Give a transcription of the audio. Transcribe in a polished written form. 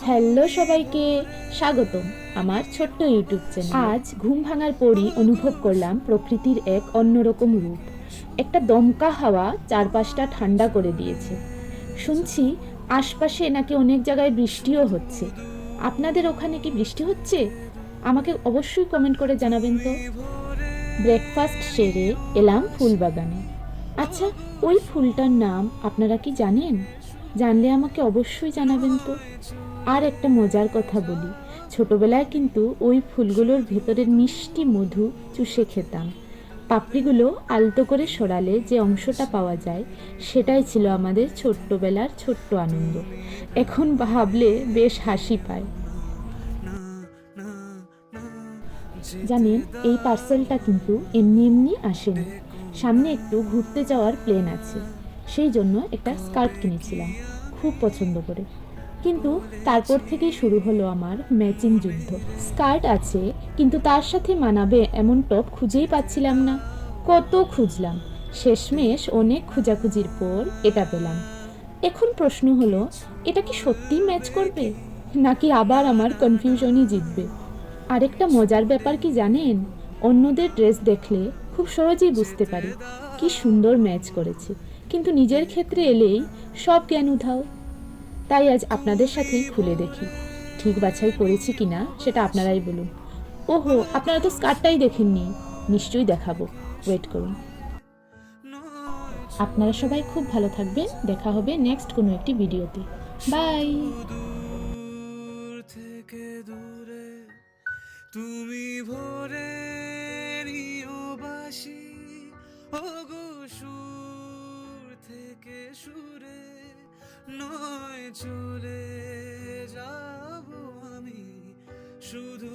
Hello সবাইকে, স্বাগতম আমার ছোট্ট ইউটিউব চ্যানেল। আজ ঘুম ভাঙার পরই অনুভব করলাম প্রকৃতির এক অন্যরকম রূপ। একটা দমকা হাওয়া চারপাশটা ঠান্ডা করে দিয়েছে। শুনছি আশপাশে নাকি অনেক জায়গায় বৃষ্টিও হচ্ছে। আপনাদের ওখানে কি বৃষ্টি হচ্ছে? আমাকে অবশ্যই কমেন্ট করে জানাবেন তো। ব্রেকফাস্ট সেরে এলাম ফুল বাগানে। আচ্ছা, ওই ফুলটার নাম আপনারা কি জানেন? জানলে আমাকে অবশ্যই জানাবেন তো। আর একটা মজার কথা বলি, ছোটবেলায় কিন্তু ওই ফুলগুলোর ভেতরের মিষ্টি মধু চুষে খেতাম। পাপড়িগুলো আলতো করে সরালে যে অংশটা পাওয়া যায়, সেটাই ছিল আমাদের ছোট্টবেলার ছোট্ট আনন্দ। এখন ভাবলে বেশ হাসি পায়। জানেন, এই পার্সেলটা কিন্তু এমনি এমনি আসেনি। সামনে একটু ঘুরতে যাওয়ার প্ল্যান আছে, সেই জন্য একটা স্কার্ট কিনেছিলাম খুব পছন্দ করে। কিন্তু তারপর থেকেই শুরু হলো আমার ম্যাচিং যুদ্ধ। স্কার্ট আছে, কিন্তু তার সাথে মানাবে এমন টপ খুঁজেই পাচ্ছিলাম না। কত খুঁজলাম, শেষমেশ অনেক খোঁজাখুঁজির পর এটা পেলাম। এখন প্রশ্ন হলো, এটা কি সত্যিই ম্যাচ করবে, নাকি আবার আমার কনফিউশনই জিতবে? আরেকটা মজার ব্যাপার কি জানেন, অন্যদের ড্রেস দেখলে খুব সহজেই বুঝতে পারি কি সুন্দর ম্যাচ করেছে, কিন্তু নিজের ক্ষেত্রে এলেই সব জ্ঞান উধাও। তাই আজ আপনাদের সাথেই খুলে দেখি ঠিক বাছাই করেছি কিনা, সেটা আপনারাই বলুন। ওহো, আপনারা তো স্কার্টটাই দেখেননি, নিশ্চয়ই দেখাবো, ওয়েট করুন। আপনারা সবাই খুব ভালো থাকবেন, দেখা হবে নেক্সট কোনো একটি ভিডিওতে। বাই। থেকে দূরে তুমি ভোরে নিও বাসি, ওগো সুর থেকে সুরে নয় চলে যাব আমি শুধু